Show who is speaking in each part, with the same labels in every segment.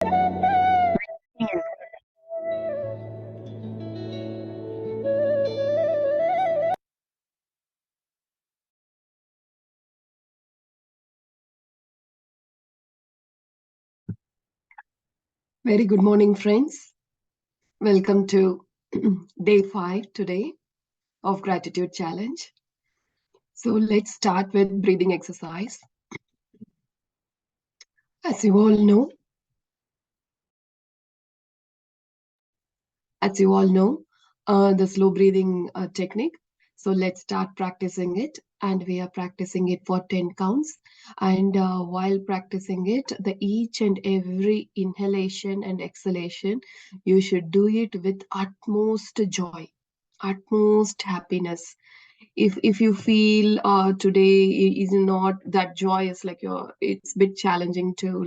Speaker 1: Very good morning, friends. Welcome to day 5 today of Gratitude Challenge. So let's start with breathing exercise. As you all know, the slow breathing technique. So let's start practicing it, and we are practicing it for 10 counts. And while practicing it, the each and every inhalation and exhalation, you should do it with utmost joy, utmost happiness. If you feel today is not that joyous, like it's a bit challenging to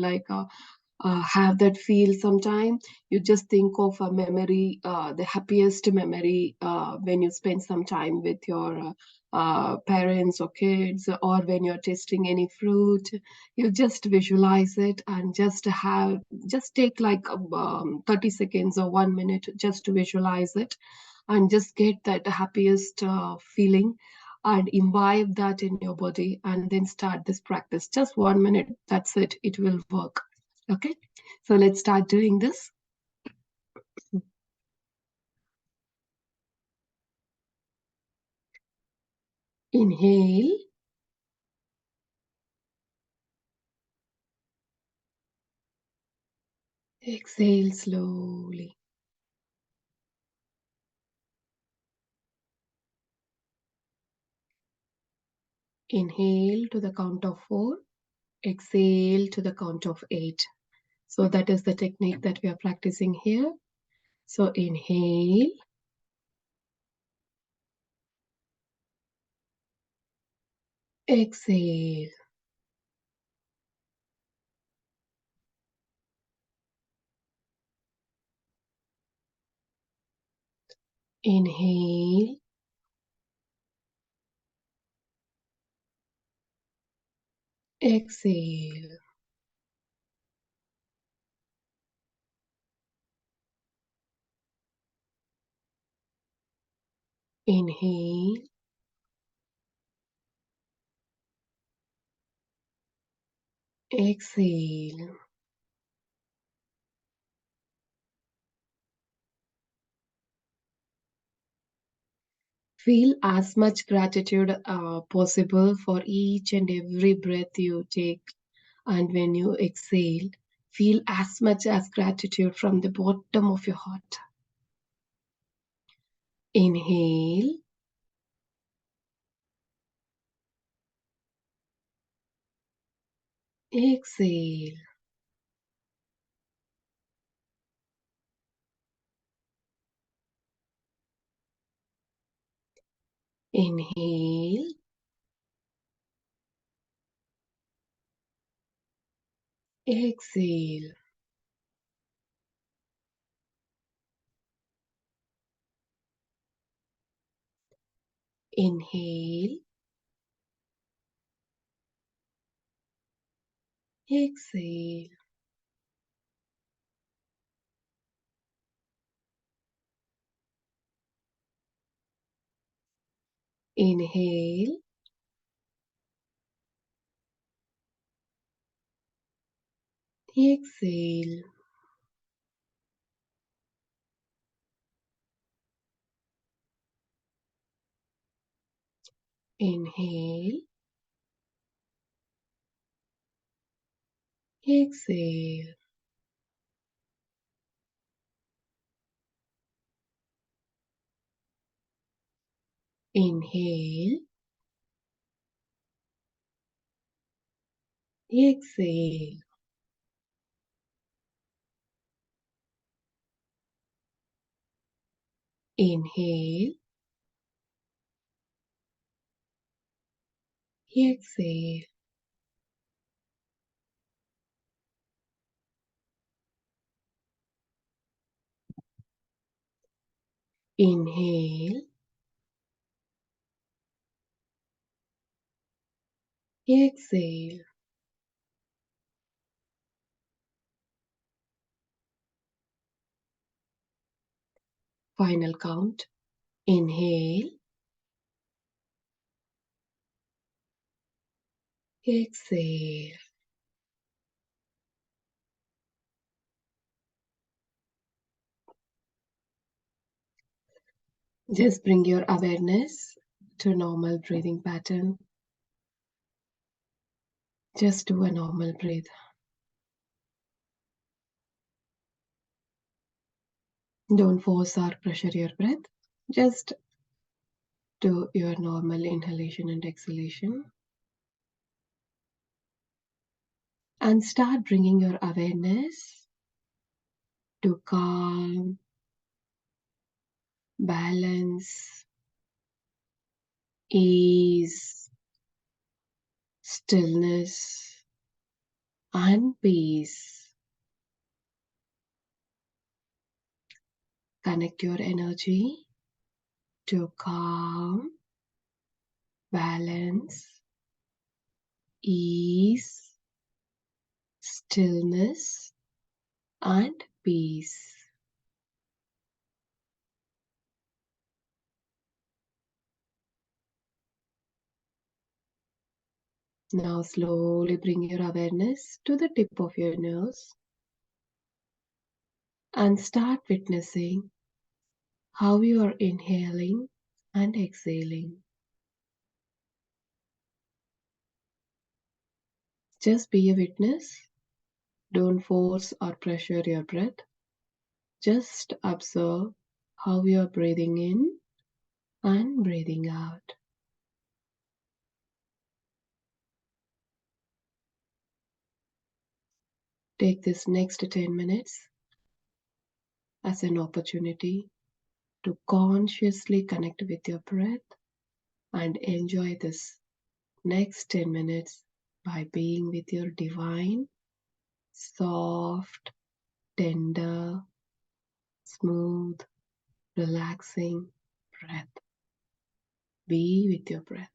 Speaker 1: have that feel sometime, you just think of a memory, the happiest memory when you spend some time with your parents or kids, or when you're tasting any fruit. You just visualize it and just take like 30 seconds or 1 minute just to visualize it, and just get that happiest feeling and imbibe that in your body, and then start this practice. Just 1 minute, that's it, it will work. Okay, so let's start doing this. Inhale. Exhale slowly. Inhale to the count of 4. Exhale to the count of 8. So that is the technique that we are practicing here. So inhale. Exhale. Inhale. Exhale. Inhale. Exhale. Feel as much gratitude possible for each and every breath you take. And when you exhale, feel as much as gratitude from the bottom of your heart. Inhale. Exhale. Inhale. Exhale. Inhale. Exhale. Inhale. Exhale. Inhale. Exhale. Inhale. Exhale. Inhale. Exhale. Inhale. Exhale. Final count. Inhale, exhale. Just bring your awareness to normal breathing pattern. Just do a normal breath. Don't force or pressure your breath. Just do your normal inhalation and exhalation. And start bringing your awareness to calm, balance, ease, stillness, and peace. Connect your energy to calm, balance, ease, stillness, and peace. Now slowly bring your awareness to the tip of your nose and start witnessing how you are inhaling and exhaling. Just be a witness. Don't force or pressure your breath. Just observe how you are breathing in and breathing out. Take this next 10 minutes as an opportunity to consciously connect with your breath and enjoy this next 10 minutes by being with your divine, soft, tender, smooth, relaxing breath. Be with your breath.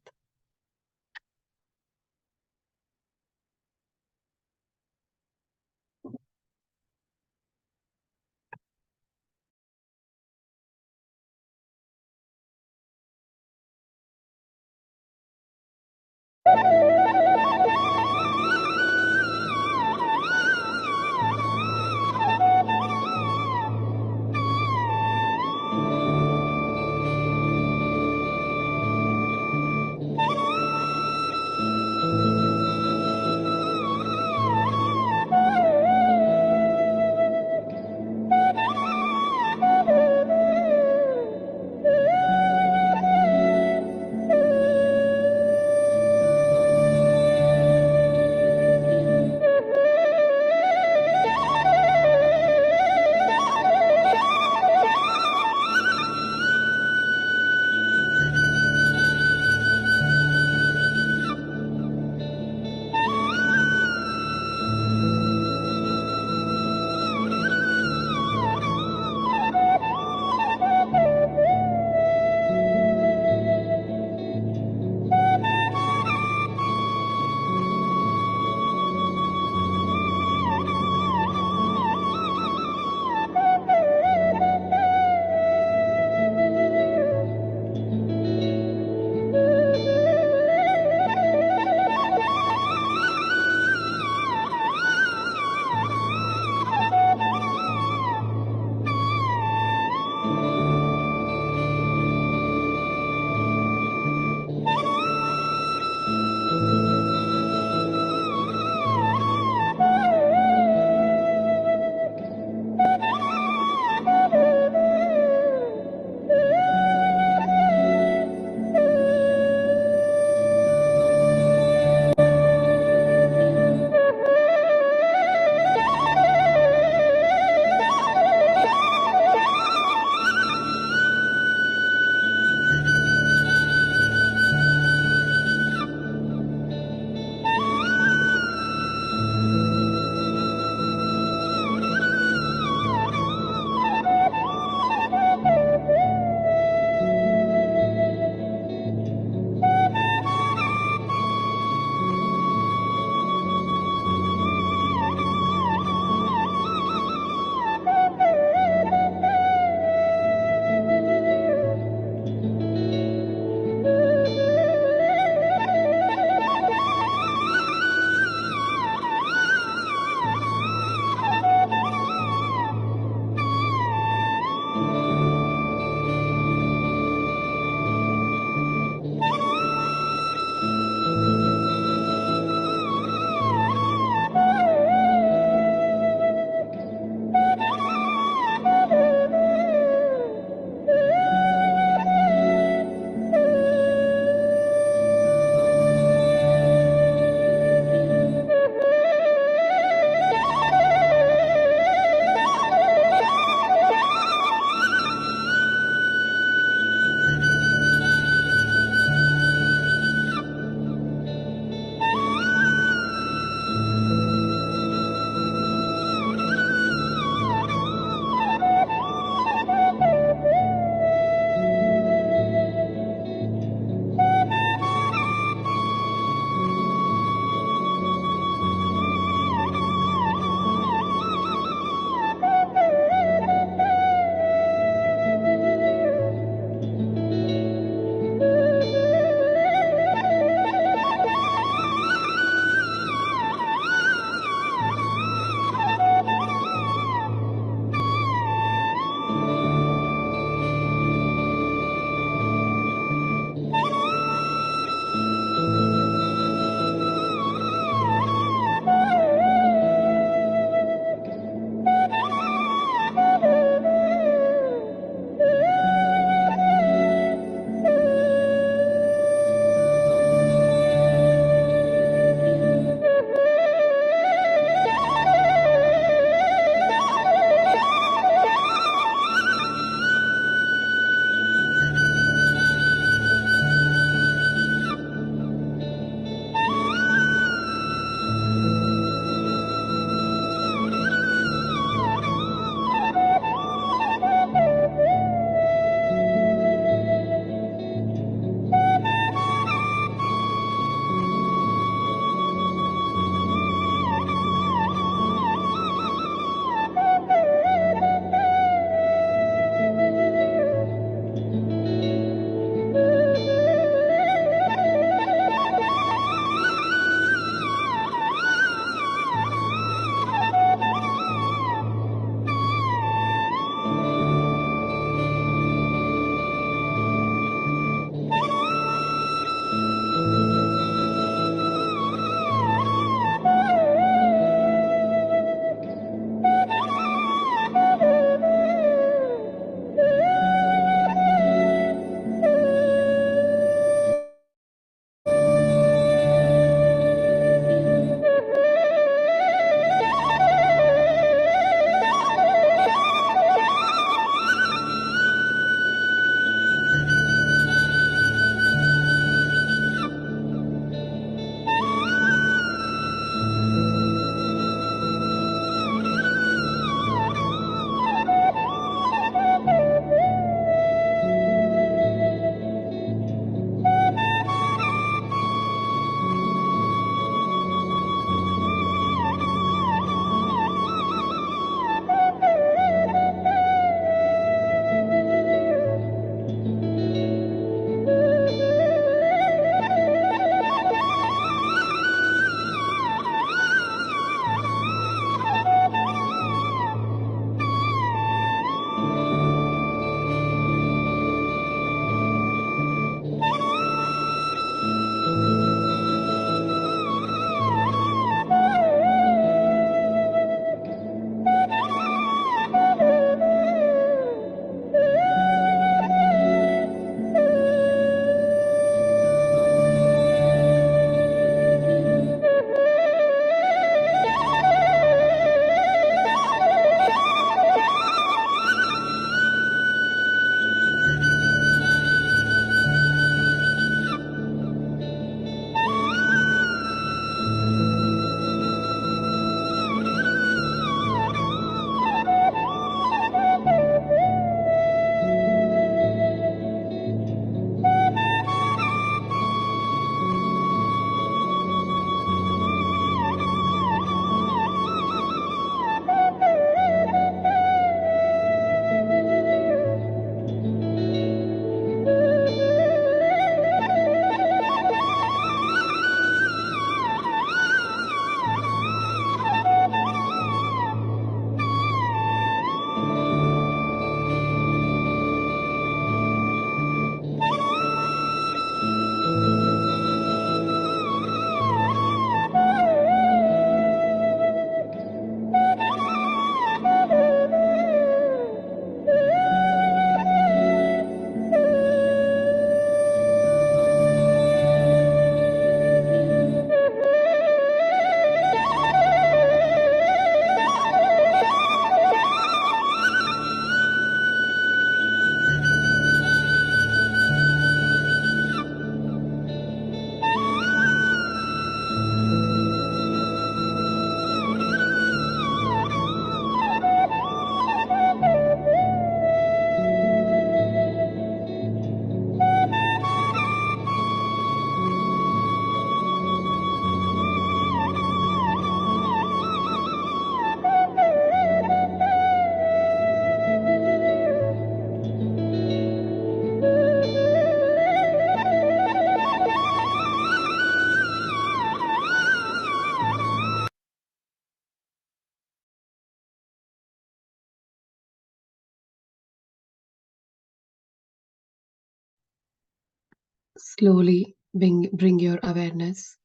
Speaker 1: Slowly bring your awareness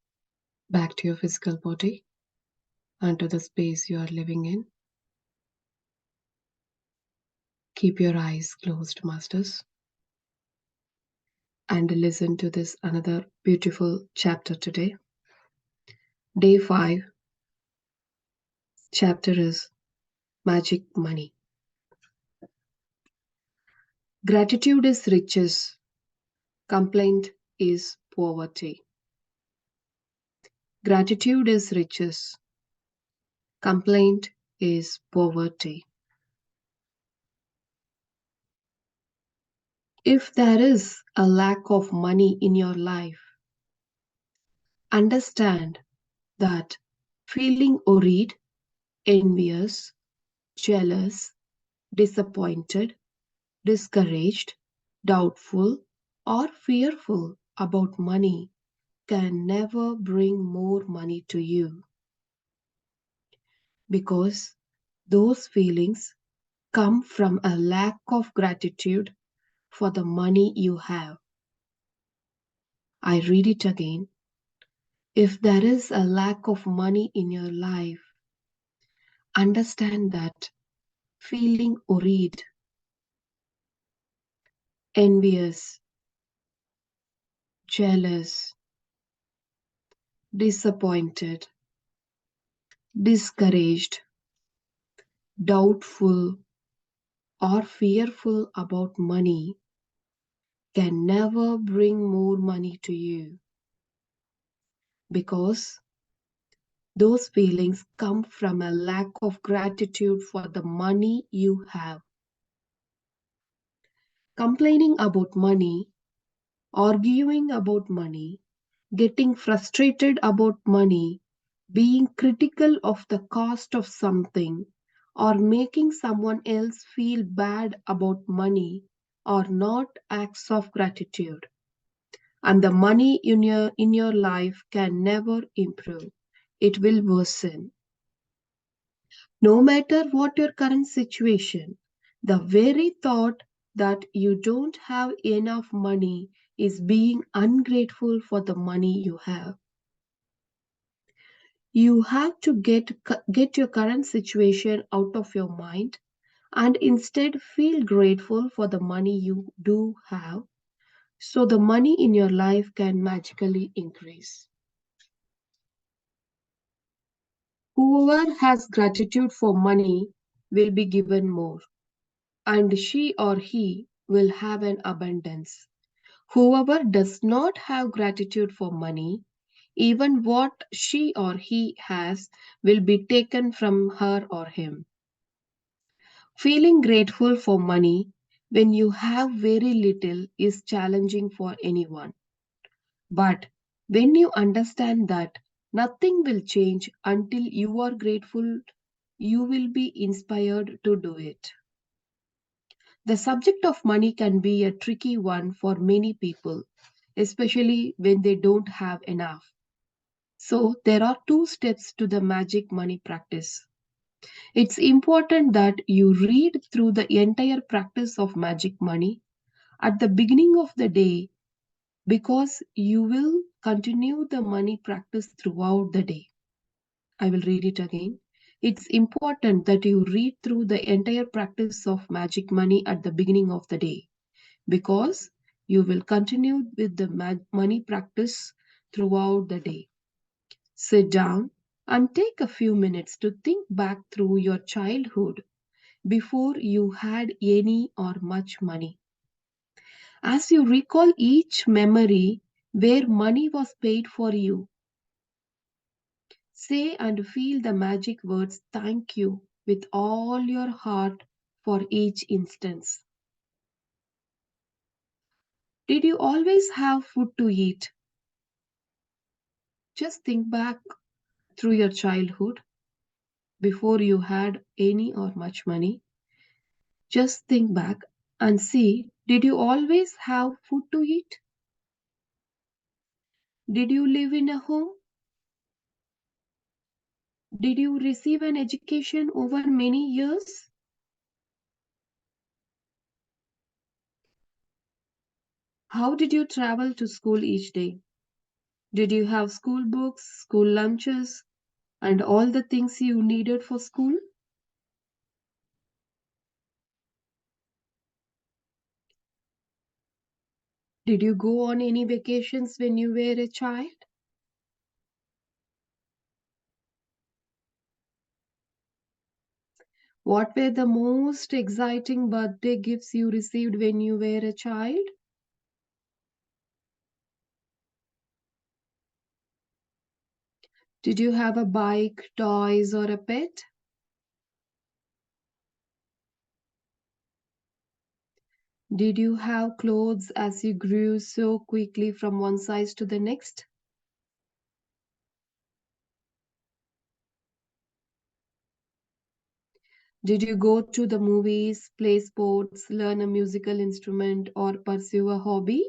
Speaker 1: back to your physical body and to the space you are living in. Keep your eyes closed, masters, and listen to this another beautiful chapter today. Day 5, chapter is Magic Money. Gratitude is riches, complaint is poverty. Gratitude is riches, complaint is poverty. If there is a lack of money in your life, understand that feeling worried, envious, jealous, disappointed, discouraged, doubtful, or fearful about money can never bring more money to you because those feelings come from a lack of gratitude for the money you have. I read it again. If there is a lack of money in your life, understand that feeling worried, envious, jealous, disappointed, discouraged, doubtful, or fearful about money can never bring more money to you because those feelings come from a lack of gratitude for the money you have. Complaining about money, arguing about money, getting frustrated about money, being critical of the cost of something, or making someone else feel bad about money are not acts of gratitude. And the money in your life can never improve. It will worsen. No matter what your current situation, the very thought that you don't have enough money is being ungrateful for the money you have. You have to get your current situation out of your mind and instead feel grateful for the money you do have so the money in your life can magically increase. Whoever has gratitude for money will be given more, and she or he will have an abundance. Whoever does not have gratitude for money, even what she or he has will be taken from her or him. Feeling grateful for money when you have very little is challenging for anyone. But when you understand that nothing will change until you are grateful, you will be inspired to do it. The subject of money can be a tricky one for many people, especially when they don't have enough. So, there are two steps to the magic money practice. It's important that you read through the entire practice of magic money at the beginning of the day because you will continue the money practice throughout the day. I will read it again. It's important that you read through the entire practice of magic money at the beginning of the day because you will continue with the money practice throughout the day. Sit down and take a few minutes to think back through your childhood before you had any or much money. As you recall each memory where money was paid for you, say and feel the magic words thank you with all your heart for each instance. Did you always have food to eat? Just think back through your childhood before you had any or much money. Just think back and see, did you always have food to eat? Did you live in a home? Did you receive an education over many years? How did you travel to school each day? Did you have school books, school lunches, and all the things you needed for school? Did you go on any vacations when you were a child? What were the most exciting birthday gifts you received when you were a child? Did you have a bike, toys, or a pet? Did you have clothes as you grew so quickly from one size to the next? Did you go to the movies, play sports, learn a musical instrument, or pursue a hobby?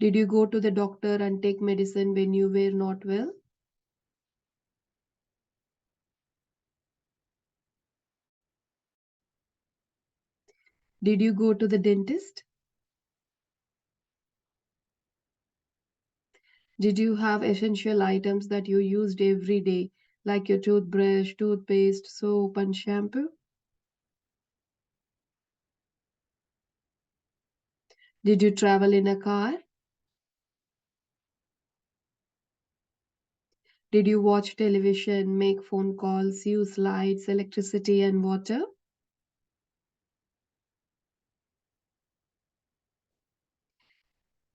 Speaker 1: Did you go to the doctor and take medicine when you were not well? Did you go to the dentist? Did you have essential items that you used every day, like your toothbrush, toothpaste, soap, and shampoo? Did you travel in a car? Did you watch television, make phone calls, use lights, electricity, and water?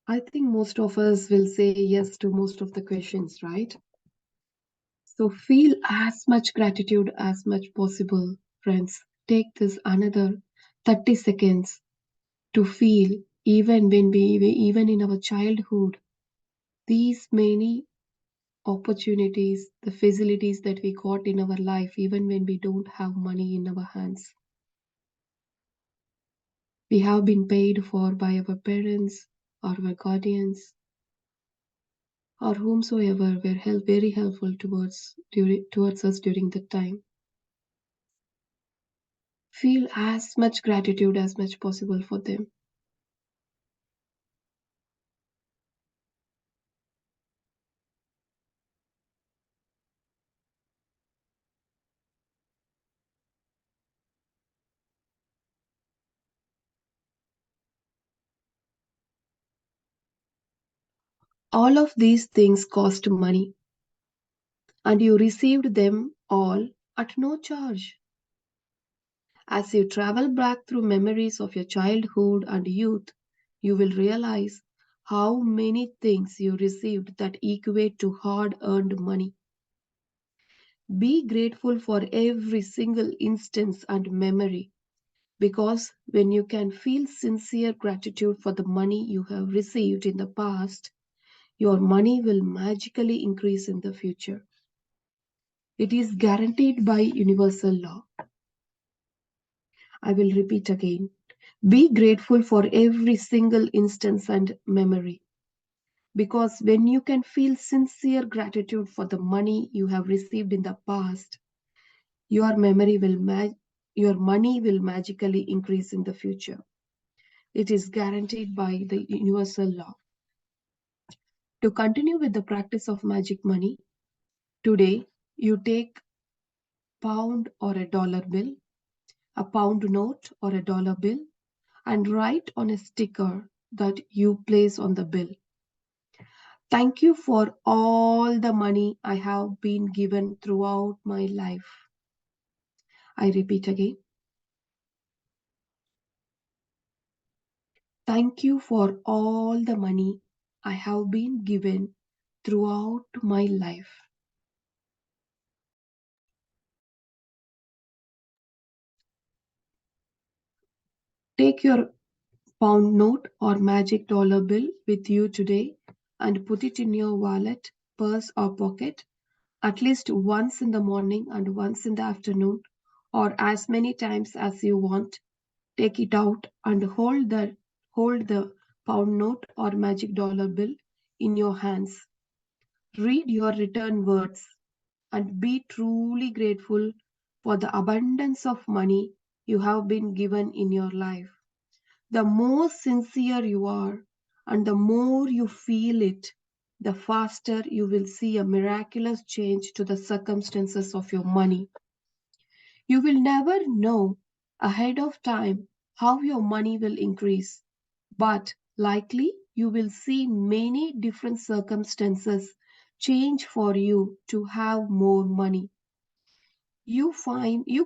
Speaker 1: I think most of us will say yes to most of the questions, right? So feel as much gratitude as much possible, friends. Take this another 30 seconds to feel even when even in our childhood, these many opportunities, the facilities that we got in our life, even when we don't have money in our hands. We have been paid for by our parents or our guardians or whomsoever were very helpful towards us during that time. Feel as much gratitude as much possible for them. All of these things cost money, and you received them all at no charge. As you travel back through memories of your childhood and youth, you will realize how many things you received that equate to hard earned money. Be grateful for every single instance and memory, because when you can feel sincere gratitude for the money you have received in the past, your money will magically increase in the future. It is guaranteed by universal law. I will repeat again. Be grateful for every single instance and memory, because when you can feel sincere gratitude for the money you have received in the past, your your money will magically increase in the future. It is guaranteed by the universal law. To continue with the practice of magic money, today you take pound or a dollar bill, a pound note or a dollar bill, and write on a sticker that you place on the bill. Thank you for all the money I have been given throughout my life. I repeat again. Thank you for all the money I have been given throughout my life. Take your pound note or magic dollar bill with you today and put it in your wallet, purse, or pocket at least once in the morning and once in the afternoon, or as many times as you want. Take it out and hold the pound note or magic dollar bill in your hands. Read your return words and be truly grateful for the abundance of money you have been given in your life. The more sincere you are and the more you feel it, the faster you will see a miraculous change to the circumstances of your money. You will never know ahead of time how your money will increase, but likely you will see many different circumstances change for you to have more money. You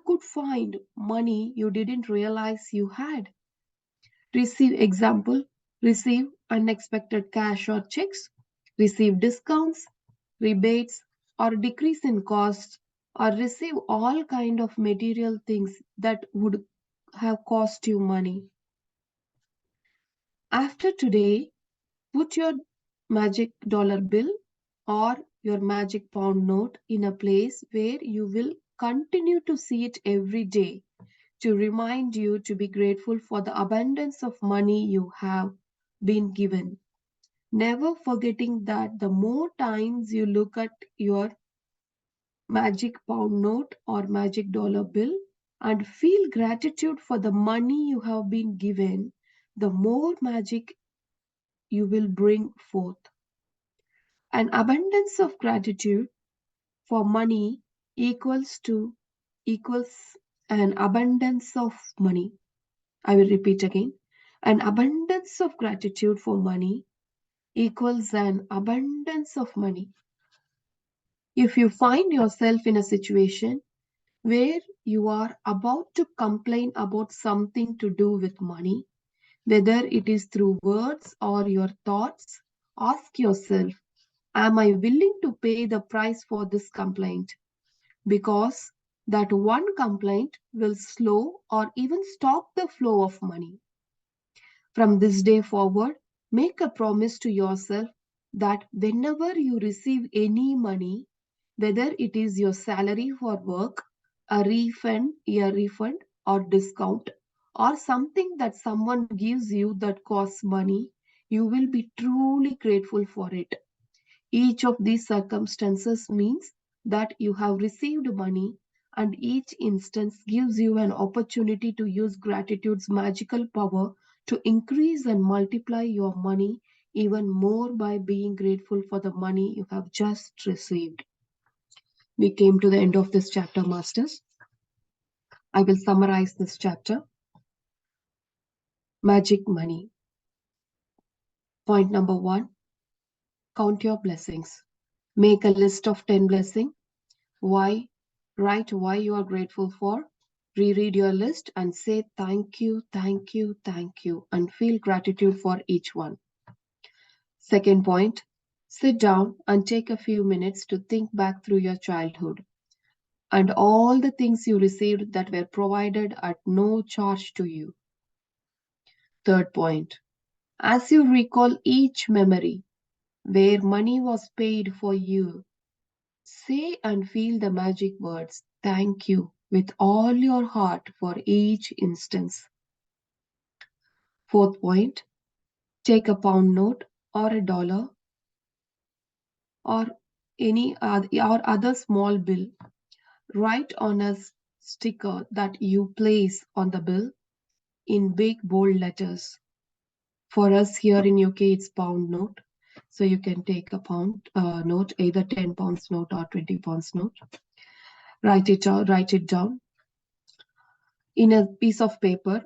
Speaker 1: could find money you didn't realize you had. Example, receive unexpected cash or checks, receive discounts, rebates, or decrease in costs, or receive all kind of material things that would have cost you money. After today, put your magic dollar bill or your magic pound note in a place where you will continue to see it every day to remind you to be grateful for the abundance of money you have been given. Never forgetting that the more times you look at your magic pound note or magic dollar bill and feel gratitude for the money you have been given, the more magic you will bring forth. An abundance of gratitude for money equals an abundance of money. I will repeat again. An abundance of gratitude for money equals an abundance of money. If you find yourself in a situation where you are about to complain about something to do with money, whether it is through words or your thoughts, ask yourself, am I willing to pay the price for this complaint? Because that one complaint will slow or even stop the flow of money. From this day forward, make a promise to yourself that whenever you receive any money, whether it is your salary for work, a refund or discount, or something that someone gives you that costs money, you will be truly grateful for it. Each of these circumstances means that you have received money, and each instance gives you an opportunity to use gratitude's magical power to increase and multiply your money even more by being grateful for the money you have just received. We came to the end of this chapter, Masters. I will summarize this chapter. Magic money. Point number 1, count your blessings. Make a list of 10 blessings. Why? Write why you are grateful for. Reread your list and say thank you, thank you, thank you, and feel gratitude for each one. Second point, sit down and take a few minutes to think back through your childhood and all the things you received that were provided at no charge to you. Third point, as you recall each memory where money was paid for you, say and feel the magic words, thank you, with all your heart for each instance. Fourth point, take a pound note or a dollar or any or other small bill. Write on a sticker that you place on the bill in big bold letters. For us here in UK, it's pound note. So you can take a pound note, either 10 pounds note or 20 pounds note. Write it down in a piece of paper.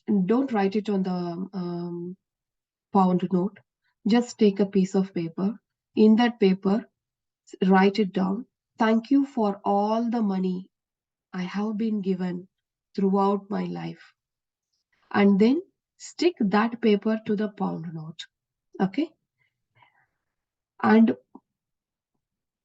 Speaker 1: And don't write it on the pound note. Just take a piece of paper. In that paper, write it down. Thank you for all the money I have been given throughout my life. And then stick that paper to the pound note. Okay. And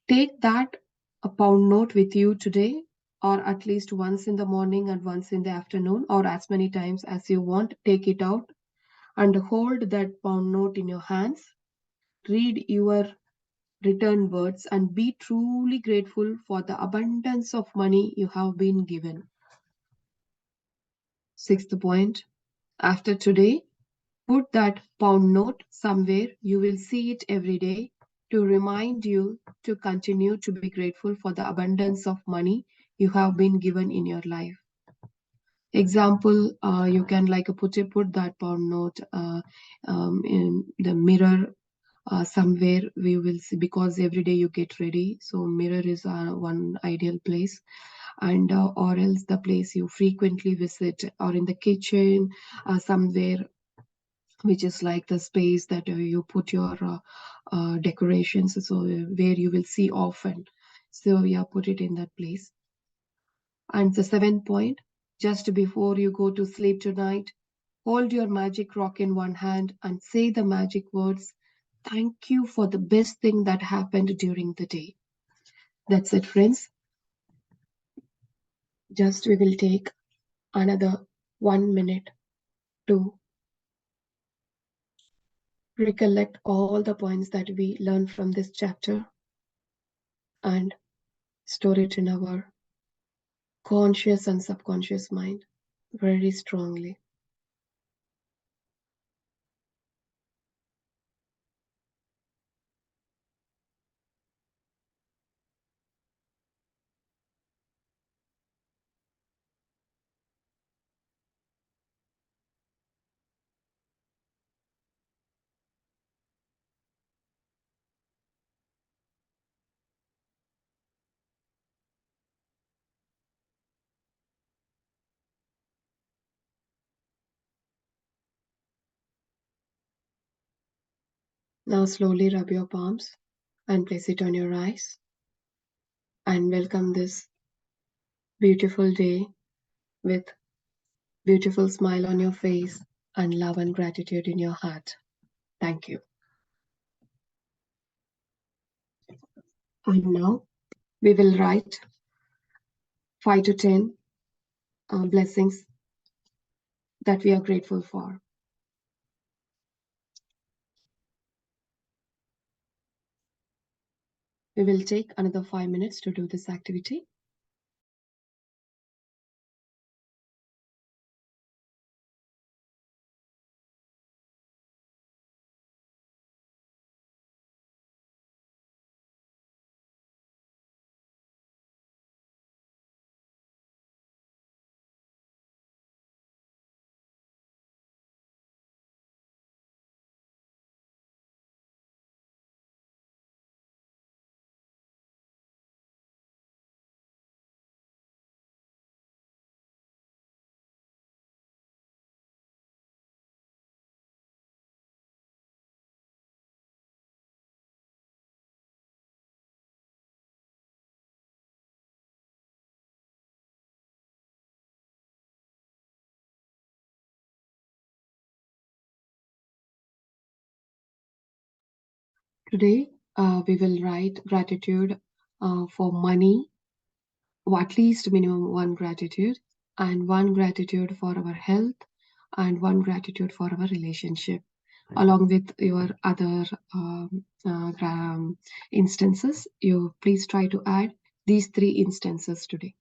Speaker 1: take that a pound note with you today, or at least once in the morning and once in the afternoon, or as many times as you want. Take it out and hold that pound note in your hands. Read your return words and be truly grateful for the abundance of money you have been given. Sixth point, after today, put that pound note somewhere you will see it every day to remind you to continue to be grateful for the abundance of money you have been given in your life. Example, you can like put that pound note in the mirror somewhere we will see, because every day you get ready, so mirror is one ideal place. And or else the place you frequently visit, or in the kitchen, somewhere which is like the space that you put your decorations, so where you will see often, so yeah, put it in that place. And the seventh point, just before you go to sleep tonight, hold your magic rock in one hand and say the magic words, "Thank you for the best thing that happened during the day." That's it, friends. Just we will take another 1 minute to recollect all the points that we learned from this chapter and store it in our conscious and subconscious mind very strongly. Now slowly rub your palms and place it on your eyes and welcome this beautiful day with beautiful smile on your face and love and gratitude in your heart. Thank you. And now we will write 5 to 10 blessings that we are grateful for. We will take another 5 minutes to do this activity. Today, we will write gratitude for money, or at least minimum one gratitude, and one gratitude for our health, and one gratitude for our relationship, along with your other instances. You please try to add these 3 instances today.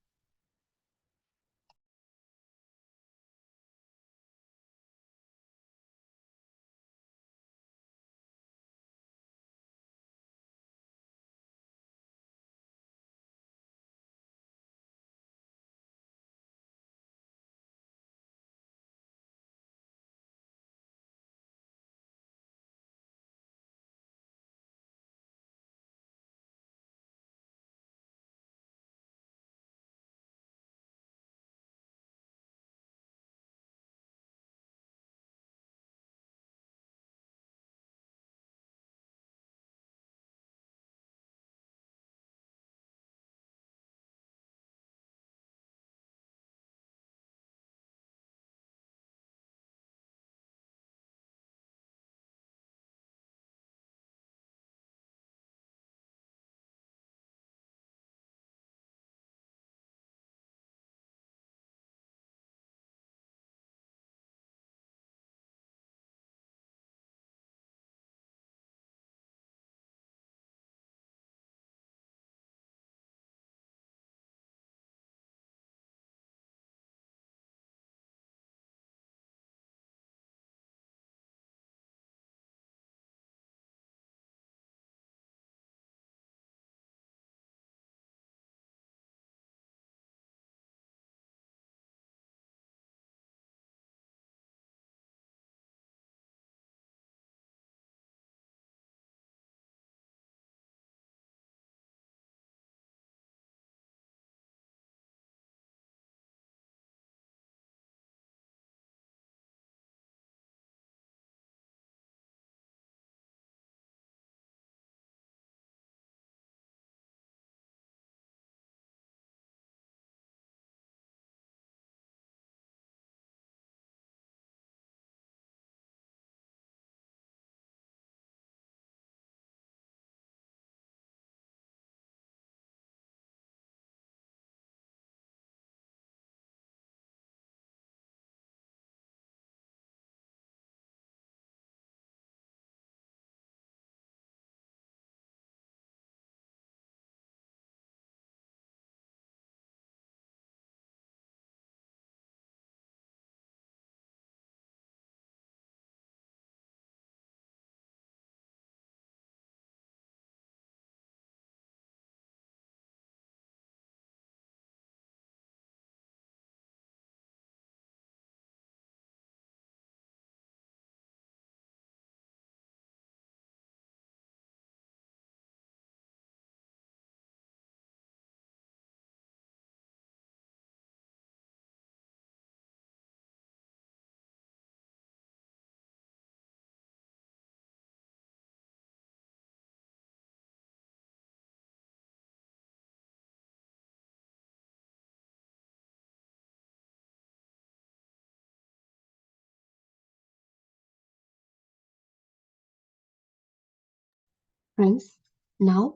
Speaker 1: Friends, now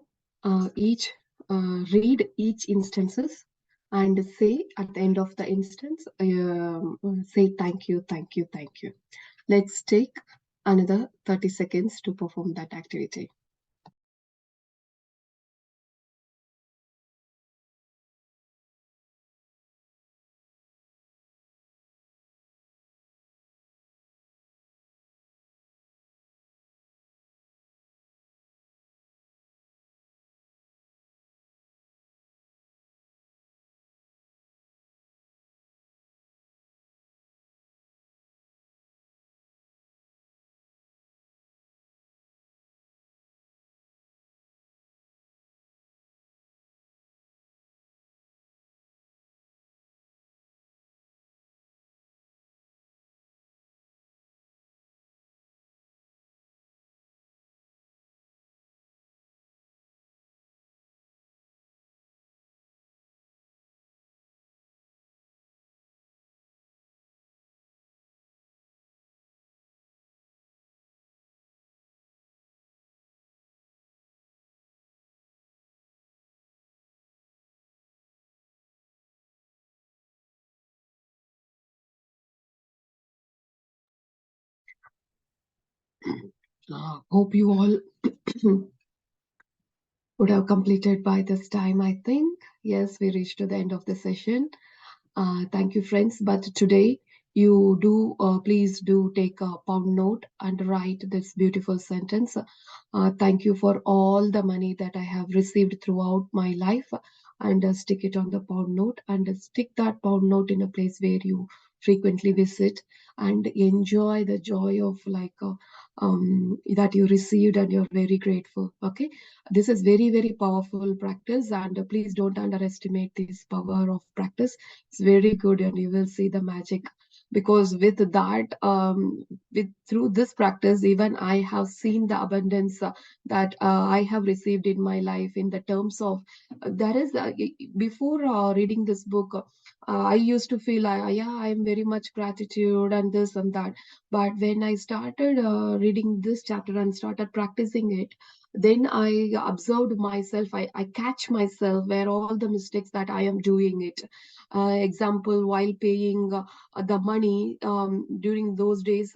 Speaker 1: each read each instances and say at the end of the instance, say thank you, thank you, thank you. Let's take another 30 seconds to perform that activity. Hope you all would have completed by this time, I think. Yes, we reached to the end of the session. Thank you, friends. But today, you do please do take a pound note and write this beautiful sentence. Thank you for all the money that I have received throughout my life, and stick it on the pound note and stick that pound note in a place where you frequently visit and enjoy the joy of that you received and you're very grateful. Okay, this is very, very powerful practice, and please don't underestimate this power of practice. It's very good, and you will see the magic. Because with that, with through this practice, even I have seen the abundance that I have received in my life in the terms of there is before reading this book. I used to feel, yeah, I am very much gratitude and this and that. But when I started reading this chapter and started practicing it, then I observed myself. I catch myself where all the mistakes that I am doing it. Example, while paying the money during those days,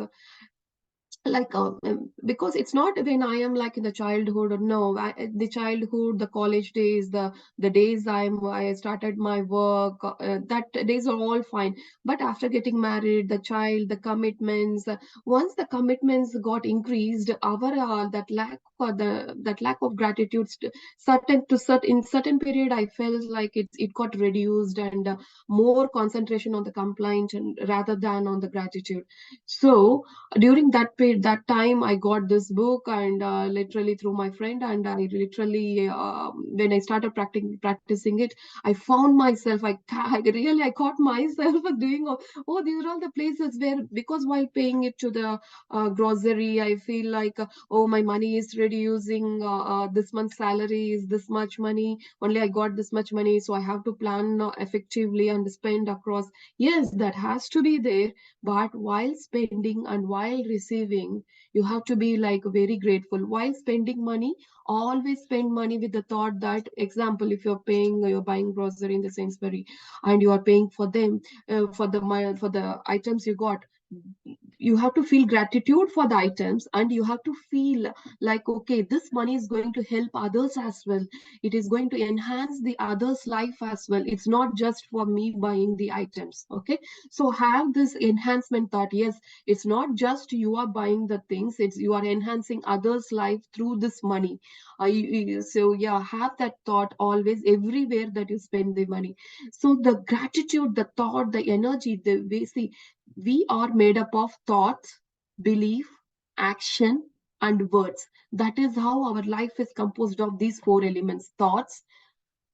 Speaker 1: because it's not when I am like in the childhood or no, the childhood, the college days, the days I started my work, that days are all fine. But after getting married, the child, the commitments, once the commitments got increased, our that lack of gratitude in certain period, I felt like it got reduced, and more concentration on the complaint and rather than on the gratitude. So during that period, that time, I got this book, and literally through my friend, and I literally when I started practicing it, I found myself, I caught myself doing, oh, these are all the places where, because while paying it to the grocery, I feel like, oh, my money is reducing, this month's salary is this much money, only I got this much money, so I have to plan effectively and spend across. Yes, that has to be there, but while spending and while receiving, you have to be like very grateful. While spending money, always spend money with the thought that, example, if you're buying grocery in the Sainsbury and you are paying for them, for the items you got, you have to feel gratitude for the items, and you have to feel like, okay, this money is going to help others as well. It is going to enhance the others life as well. It's not just for me buying the items. Okay, so have this enhancement thought. Yes, it's not just you are buying the things, it's you are enhancing others life through this money. So yeah, have that thought always everywhere that you spend the money. So the gratitude, the thought, the energy, the way, see, we are made up of thoughts, belief, action, and words. That is how our life is composed of these four elements: thoughts,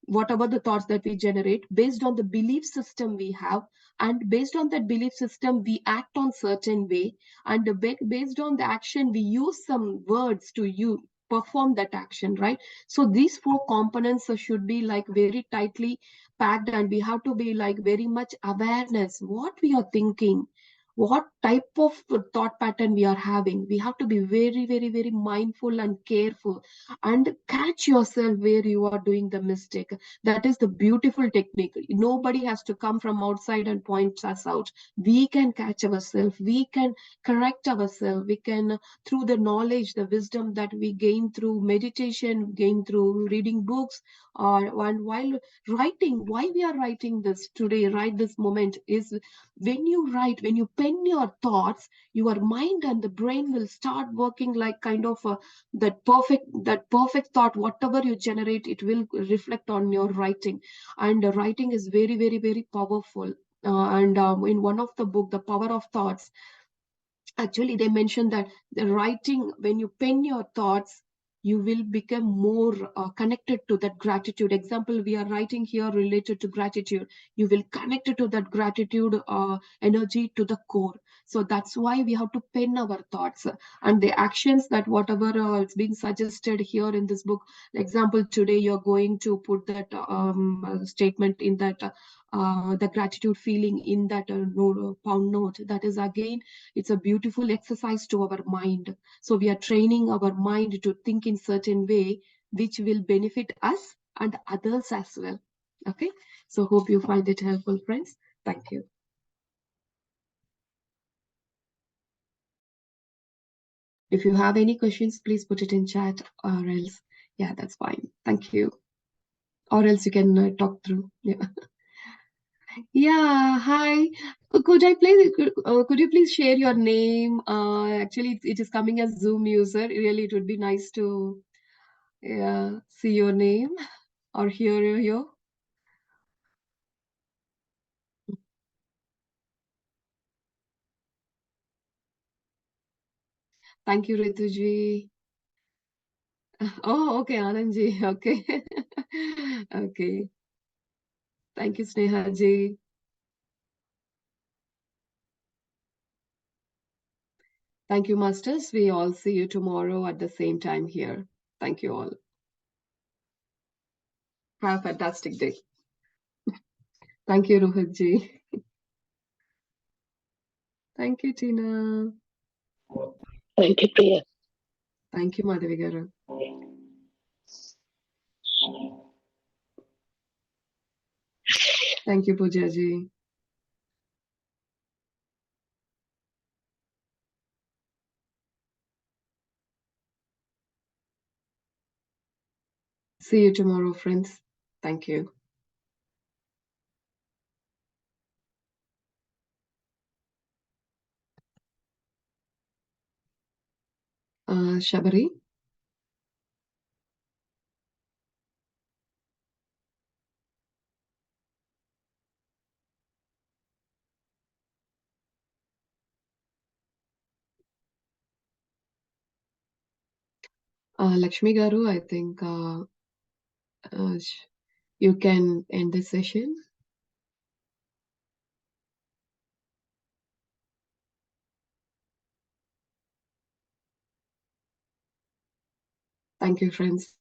Speaker 1: whatever the thoughts that we generate based on the belief system we have, and based on that belief system we act on certain way, and based on the action we use some words to you perform that action, right? So these four components should be like very tightly packed, and we have to be like very much awareness what we are thinking, what type of thought pattern we are having. We have to be very, very, very mindful and careful and catch yourself where you are doing the mistake. That is the beautiful technique. Nobody has to come from outside and point us out. We can catch ourselves, we can correct ourselves, we can, through the knowledge, the wisdom that we gain through meditation, gain through reading books, or and while writing. Why we are writing this today, right this moment, is when you write, when you pen your thoughts, your mind and the brain will start working like kind of that perfect thought. Whatever you generate, it will reflect on your writing. And writing is very, very, very powerful. And in one of the book, The Power of Thoughts, actually they mention that the writing, when you pen your thoughts, you will become more connected to that gratitude. Example, we are writing here related to gratitude. You will connect it to that gratitude energy to the core. So that's why we have to pen our thoughts. And the actions, that whatever is being suggested here in this book. Example, today you're going to put that statement in that the gratitude feeling in that pound note. That is again, it's a beautiful exercise to our mind. So we are training our mind to think in certain way, which will benefit us and others as well. Okay. So hope you find it helpful, friends. Thank you. If you have any questions, please put it in chat, or else, yeah, that's fine. Thank you. Or else you can talk through. Yeah. Yeah. Hi. Could you please share your name? Actually, it is coming as Zoom user. Really, it would be nice to, yeah, see your name or hear you. Thank you, Rituji. Oh, okay, Anandji. Okay. Okay. Thank you, Snehaji. Thank you, Masters. We all see you tomorrow at the same time here. Thank you all. Have a fantastic day. Thank you, Rohitji. Thank you, Tina.
Speaker 2: Thank you, Priya.
Speaker 1: Thank you, Madhavi. Thank you, Poojaji. See you tomorrow, friends. Thank you. Shabari. Lakshmi Garu, I think you can end this session. Thank you, friends.